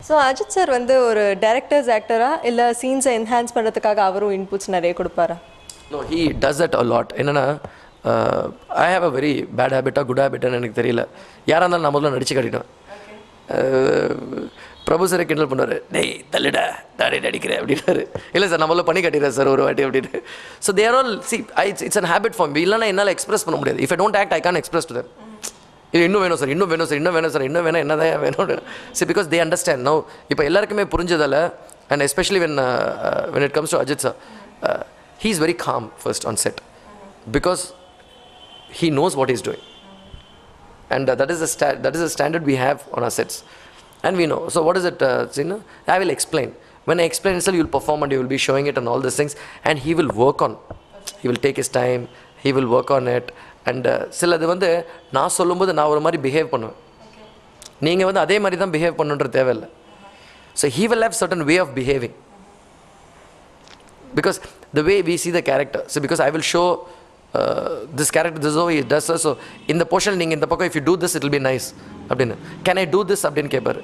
So Ajith sir வந்து ஒரு director's actor-ஆ இல்ல scenes enhance பண்றதுக்காக அவரும் inputs நிறைய கொடுப்பாரா? No, he does that a lot. என்னன்னா I have a very bad habit or good habit ன்னு எனக்கு தெரியல. யாரா இருந்தாலும் நான் முதல்ல நடிச்சு காட்டிடுவேன். பிரபு சார் கிண்டல் பண்ணுவார், டேய் தள்ளிடா தாடி நடிக்கிறேன் அப்படின்னாரு. இல்லை சார் நான் முதல்ல பண்ணி காட்டிடுறேன் சார் ஒரு வாட்டி அப்படின்னு. So there all see it's an habit form. இல்லைன்னா என்னால் எக்ஸ்பிரஸ் பண்ண முடியாது. If I don't act I can't express to them. இது இன்னும் வேணும் சார், இன்னும் வேணும் சார், இன்னும் வேணும் சார், இன்னும் வேணும், என்னதான் வேணும். See because they understand no. இப்போ எல்லாருக்குமே புரிஞ்சதால், and especially when it comes to Ajith sir, he is very calm first on set because he knows what he's doing, and that is the standard we have on our sets, and we know. So what is it? I will explain. When I explain itself, you will perform and you will be showing it and all these things, and he will work on. He will take his time. He will work on it. And சிலது வந்து நான் சொல்லும்போது நான் ஒரு மாதிரி behave பண்ணுவேன், நீங்கள் வந்து அதே மாதிரி தான் பிஹேவ் பண்ணுன்றது தேவையில்லை. So he will have certain way of behaving because the way we see the character. So because I will show this character this O E does. So இந்த போர்ஷன் நீங்கள் இந்த பக்கம் if you do this it will be nice அப்படின்னு. Can I do this அப்படின்னு கேட்பாரு.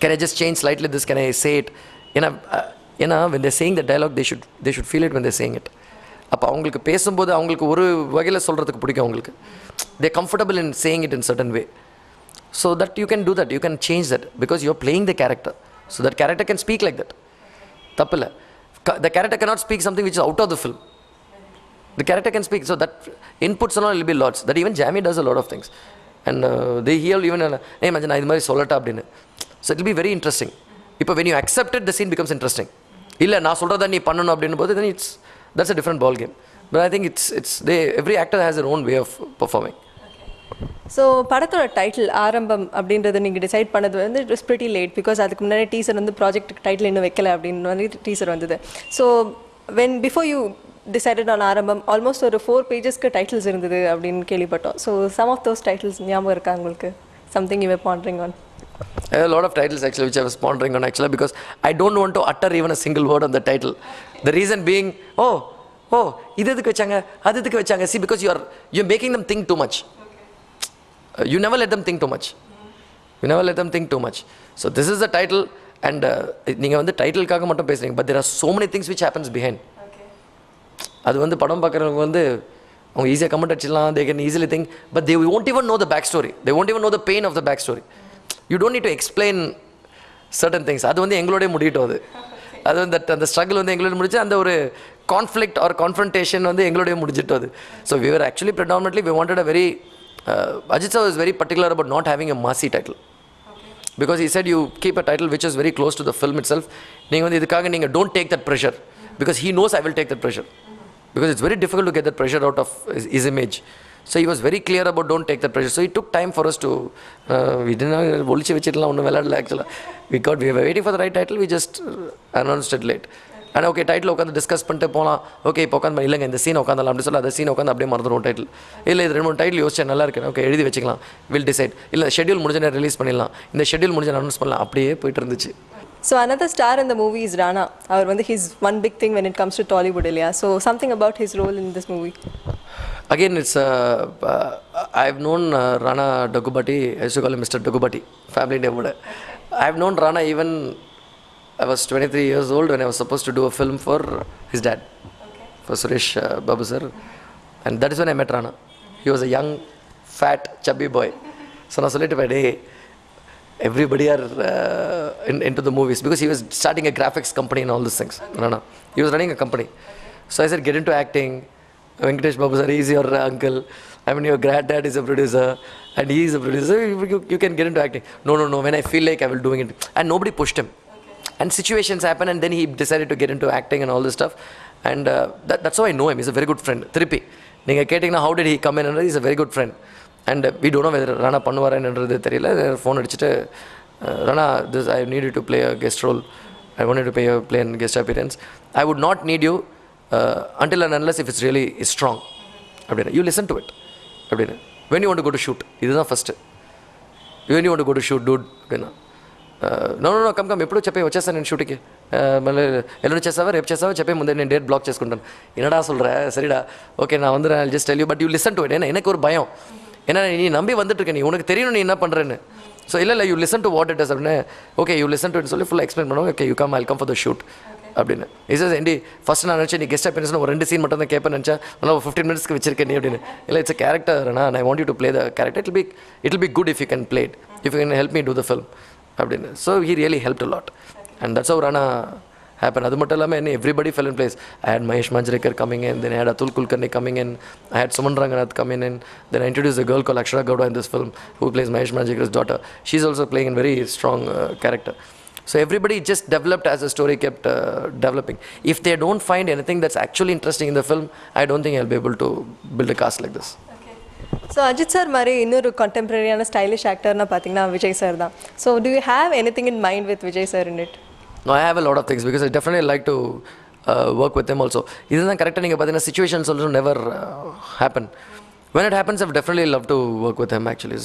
Can I just change slightly this, can I say it. ஏன்னா when they're saying the dialogue they should feel it when they're saying it. அப்போ அவங்களுக்கு பேசும்போது அவங்களுக்கு ஒரு வகையில் சொல்கிறதுக்கு பிடிக்கும். அவங்களுக்கு they comfortable in saying it in certain way. So that you can do that, you can change that because you are playing the character. So that character can speak like that. தப்பில்லை. The character cannot speak something which is out of the film. The character can speak. So that inputs எல்லாம் will be lots. That even ஜாமி does a lot of things and they hear even ஏ மஞ்சள் நான் இது மாதிரி சொல்லட்டா அப்படின்னு. So it will be very interesting. இப்போ when you accept it the scene becomes interesting. இல்லை நான் சொல்கிறதா நீ பண்ணணும் அப்படின்னு போது then that's a different ball game. But I think every actor has their own way of performing. So படத்தோட title ஆரம்பம் அப்படின்றத நீங்கள் டிசைட் பண்ணது வந்து it was pretty late because அதுக்கு முன்னாடி டீசர் வந்து ப்ராஜெக்ட் டைட்டில் இன்னும் வைக்கல அப்படின்னு வந்து டீசர் வந்தது. So before you decided on Aarambam almost ஒரு 4 pagesக்கு டைட்டில்ஸ் இருந்தது அப்படின்னு கேள்விப்பட்டோம். So some of those titles ஞாபகம் இருக்கா உங்களுக்கு? Something you were pondering on? I have a lot of titles actually which I was pondering on actually because I don't want to utter even a single word on the title. The reason being, இது எதுக்கு வச்சாங்க, அது எதுக்கு வச்சாங்க. See, because you're making them think too much. You never let them think too much. You never let them think too much. So this is the title and நீங்கள் வந்து டைட்டிலுக்காக மட்டும் பேசுகிறீங்க, but there are so many things which happens behind. அது வந்து படம் பார்க்குறவங்க வந்து அவங்க ஈஸியாக கமெண்ட் அடிச்சிடலாம், they can easily think, but they won't even know the back story. They won't even know the pain of the back story. You don't need to explain certain things. அது வந்து எங்களோடய முடியட்டும். அது வந்து அந்த ஸ்ட்ரகிள் வந்து எங்களோட முடிச்சு, அந்த ஒரு கான்ஃப்ளிக்ட் ஆர் கான்ஃபரன்டேஷன் வந்து எங்களோடய முடிஞ்சிட்டோம் அது. So we were actually predominantly we wanted a very Ajith sir was very particular about not having a massy title because he said you keep a title which is very close to the film itself. நீங்கள் வந்து இதுக்காக நீங்கள் don't take that pressure because he knows I will take that pressure because it's very difficult to get that pressure out of his image. So he was very clear about don't take that pressure. So it took time for us to we didn't ஒளிச்சு வச்சிடலாம் ஒன்றும் விளையாடல ஆக்சுவலாக. We were waiting for the right title. We just announced it late. ஆனால் okay title உட்காந்து discuss பண்ணிட்டு போகலாம். Okay இப்போ உட்காந்து இல்லைங்க இந்த சீன் உட்காந்துலாம் அப்படி சொல்லி அந்த சீன் உட்காந்து அப்படியே மறந்துடும் டைட்டில். இல்லை இது 2-3 டைட்டில் யோசிச்சேன் நல்லா இருக்கு, ஓகே எழுதி வச்சுக்கலாம், வில் டிசைட். இல்லை ஷெட்யூல் முடிஞ்ச ரிலீஸ் பண்ணிடலாம், இந்த ஷெட்யூல் முடிஞ்ச அனௌன்ஸ் பண்ணலாம், அப்படியே போயிட்டு இருந்துச்சு. So another star in the movie is Rana. அவர் வந்து his one big thing when it comes to Tollywood இல்லையா? So something about his role in this movie. Again, it's I've known Rana Daggubati. I used to call him Mr. Daggubati, family name. I've known Rana even I was 23 years old when I was supposed to do a film for his dad, for Suresh Babu sir, and that is when I met Rana. He was a young, fat, chubby boy. So I said, "Hey, everybody are into the movies because he was starting a graphics company and all these things." Rana, he was running a company. So I said, "Get into acting." Venkatesh Babu sir, he is your uncle. I mean, your granddad is a producer, and he is a producer. You can get into acting. No. When I feel like I will doing it, and nobody pushed him. And situations happen, and then he decided to get into acting and all this stuff. And that's how I know him. He's a very good friend. Thiruppi, நீங்க கேட்டிங்கன்னா how did he come in? He's a very good friend. And we don't know whether Rana பண்ணுவாரேன்றது தெரியல. Phone அடிச்சுட்டு Rana, I need you to play a guest role. I wanted to play a guest appearance. I would not need you until and unless if it's really strong. அப்படின்னா you listen to it. அப்படின்னா when you want to go to shoot, இதுதான் first. When you want to go to shoot, dude, அப்படின்னா no come ఎప్పుడు చెప్పే వచ్చేస్తాను నేను షూటింగ్కి మళ్ళీ ఎల్లుండి చేస్తావా రేపు చేస్తావా చెప్పే ముందే నేను డేట్ బ్లాక్ చేసుకుంటాను. என்னடா சொல்கிற சரிடா ஓகே நான் வந்து just tell you but you listen to it. ஏன்னா எனக்கு ஒரு பயம், ஏன்னா நீ நம்பி வந்துட்டுருக்க, நீ உனக்கு தெரியணும் நீ என்ன பண்ணுறேன்னு. So you listen to what it is. Okay, you listen to it, so full explain. Okay, you come, I'll come for the shoot. He says, first I guest appearance, I 15 minutes. It's a character, and I want you to play the character. It'll be good if you can play it, if you can help me do the film. So he really helped a lot. And that's how Rana happened. Everybody fell in place. I had Mahesh Manjrekar coming in, then I had Atul Kulkarni coming in, I had Suman Ranganath coming in, then I introduced a girl called Akshara Gowda in this film, who plays Mahesh Manjrekar's daughter. She's also playing a very strong character. So everybody just developed as the story kept developing. If they don't find anything that's actually interesting in the film, I don't think I'll be able to build a cast like this. So Ajith sir mari innoru contemporary and stylish actor na pathina Vijay sir da. So do you have anything in mind with Vijay sir in it? No, I have a lot of things because I definitely like to work with him also. Isn't correct? But situations also never happen. When it happens, I've definitely love to work with him actually.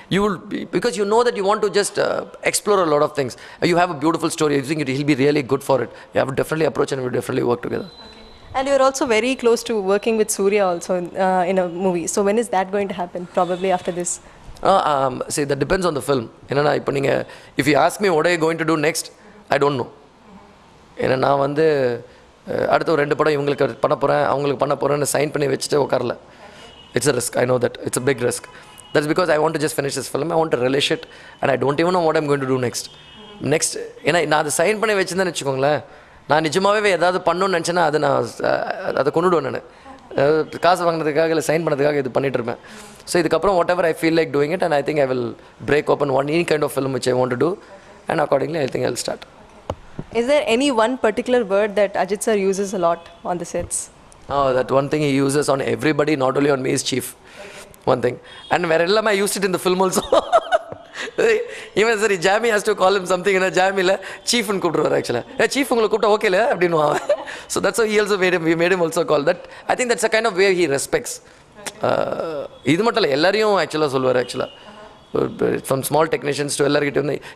You will be, because you know that you want to just explore a lot of things. You have a beautiful story. You think he'll be really good for it. You have to definitely approach and we'll definitely work together. And you're also very close to working with Surya also in a movie. So when is that going to happen? Probably after this. See, that depends on the film. If you ask me what are you going to do next, I don't know. அடுத்த ஒரு 2 படம் இவங்களுக்கு பண்ண போறேன் அவங்களுக்கு பண்ண போறேன்னு sign பண்ணி வச்சிட்டு உட்காரல. It's a risk, I know that. It's a big risk. That's because I want to just finish this film. I want to relish it and I don't even know what I'm going to do next. நான் அதை sign பண்ணி வச்சிருந்தேன்னு வச்சுக்கோங்களேன், நான் நிஜமாகவே ஏதாவது பண்ணணும்னு நினச்சேன்னா அதை கொண்டுடுவேன். நான் காசு வாங்கினதுக்காக இல்லை சைன் பண்ணதுக்காக இது பண்ணிட்டு இருப்பேன். ஸோ இதுக்கப்புறம் what ever I feel like doing it and I think I will break open any kind of film which I want to do and accordingly I think I'll start. Is there any one particular word that Ajith sir uses a lot on the sets? Oh, that one thing he uses on everybody, not only on me, is chief. One thing. And where I used it in the film also. Even sir, Jamie has to call him something in a Jamie, chief and Kubra actually. Chief okay, so that's how he also we made him also call that. I think that's a kind of way he respects. Actually. From small technicians to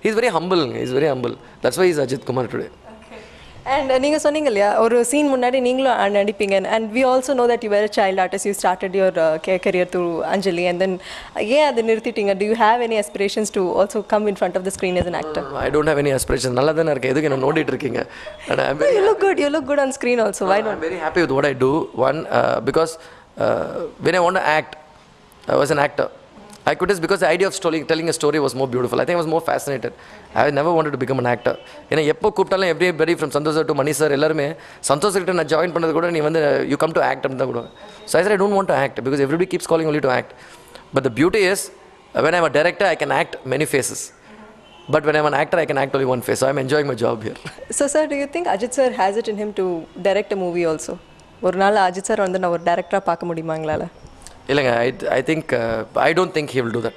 he's very humble. That's why he's Ajith Kumar today. And நீங்க சொன்னீங்க இல்லையா ஒரு scene முன்னாடி நீங்களும் நடிப்பீங்க, and we also know that you were a child artist. You started your career through Anjali and then ஏன் அது நிறுத்திட்டீங்க? Do you have any aspirations to also come in front of the screen as an actor? No, I don't have any aspirations. நல்லா தான இருக்கு, எதுக்கு என்ன நோண்டிட்டு இருக்கீங்க? You look good on screen also. Why not? I'm very happy with what I do. One because when I want to act, I was an actor. I could just because the idea of telling a story was more beautiful. I think I was more fascinated. I never wanted to become an actor. Everybody from Santosh sir to Mani sir, Santosh sir I joined you come to act. So I said I don't want to act because everybody keeps calling only to act. But the beauty is when I'm a director I can act many faces. But when I'm an actor I can act only one face. So I'm enjoying my job here. So sir, do you think Ajith sir has it in him to direct a movie also? ஒரு நாள் Ajith sir வந்து நான் ஒரு டைரக்டரா பார்க்க முடியுமா உங்களால? I think I don't think he will do that.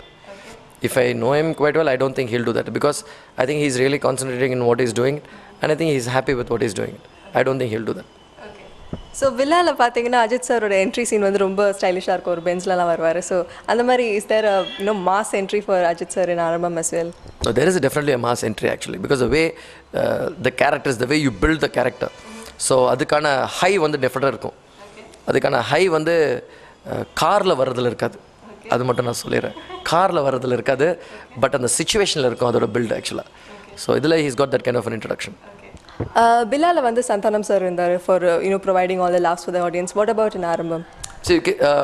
If I know him quite well, I don't think he'll do that because I think he's really concentrating in what he's doing and I think he's happy with what he's doing. I don't think he'll do that. So Villala பாத்தீங்கன்னா Ajith sir ஓட entry scene வந்து ரொம்ப ஸ்டைலிஷா இருக்கும், ஒரு பெஞ்ச்லலாம் வருவாரு. So அந்த மாதிரி is there a mass entry for Ajith sir in Arrambam as well? No, there is definitely a mass entry actually because the way the characters, the way you build the character. So அதுக்கான high வந்து டெஃபினட்டா இருக்கும். அதுக்கான high வந்து கார்ல வரதுல இருக்காது, அது மட்டும் நான் சொல்லிடுறேன். கார்ல வரதுல இருக்காது, பட் அந்த சிச்சுவேஷன்ல இருக்கும் அதோட பில்ட் ஆக்சுவலா. ஸோ இதில் he's got that kind of an introduction. பில்லால வந்து சந்தானம் சார் இருந்தார் for providing all the laughs for the audience. What about in Arrambam? See,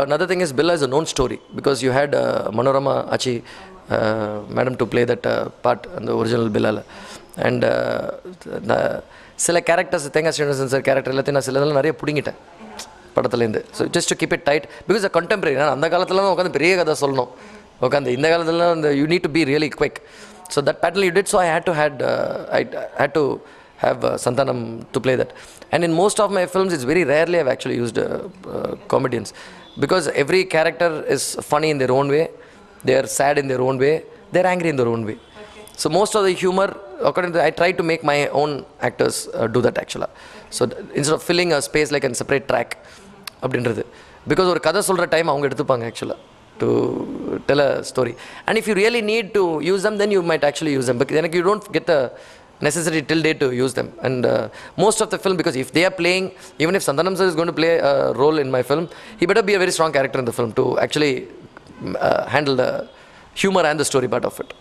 another thing is Billa is a known story because you had Manorama Achi madam to play that part in the original Billala. And சில characters தேங்காய் Srinivasan sir character எல்லாத்தையும் நான் சிலதெல்லாம் நிறைய பிடிங்கிட்டேன் படத்துலேருந்து. So just to keep it tight because contemporary. நான் அந்த காலத்துலாம் உட்காந்து பெரிய கதை சொல்லணும், உட்காந்து இந்த காலத்துலாம் அந்த you need to be really quick. So that pattern you did. So I had to have Santanam to play that. And in most of my films it's very rarely I've actually used comedians because every character is funny in their own way, they are sad in their own way, they are angry in their own way. So most of the humor, according to I try to make my own actors do that actually. So instead of filling a space like a separate track அப்படின்றது because ஒரு கதை சொல்கிற time அவங்க எடுத்துப்பாங்க actually to tell a story. And if you really need to use them then you might actually use them, but then you don't get the necessary till date to use them. And most of the film, because if they are playing, even if Santanam sir is going to play a role in my film, he better be a very strong character in the film to actually handle the humor and the story part of it.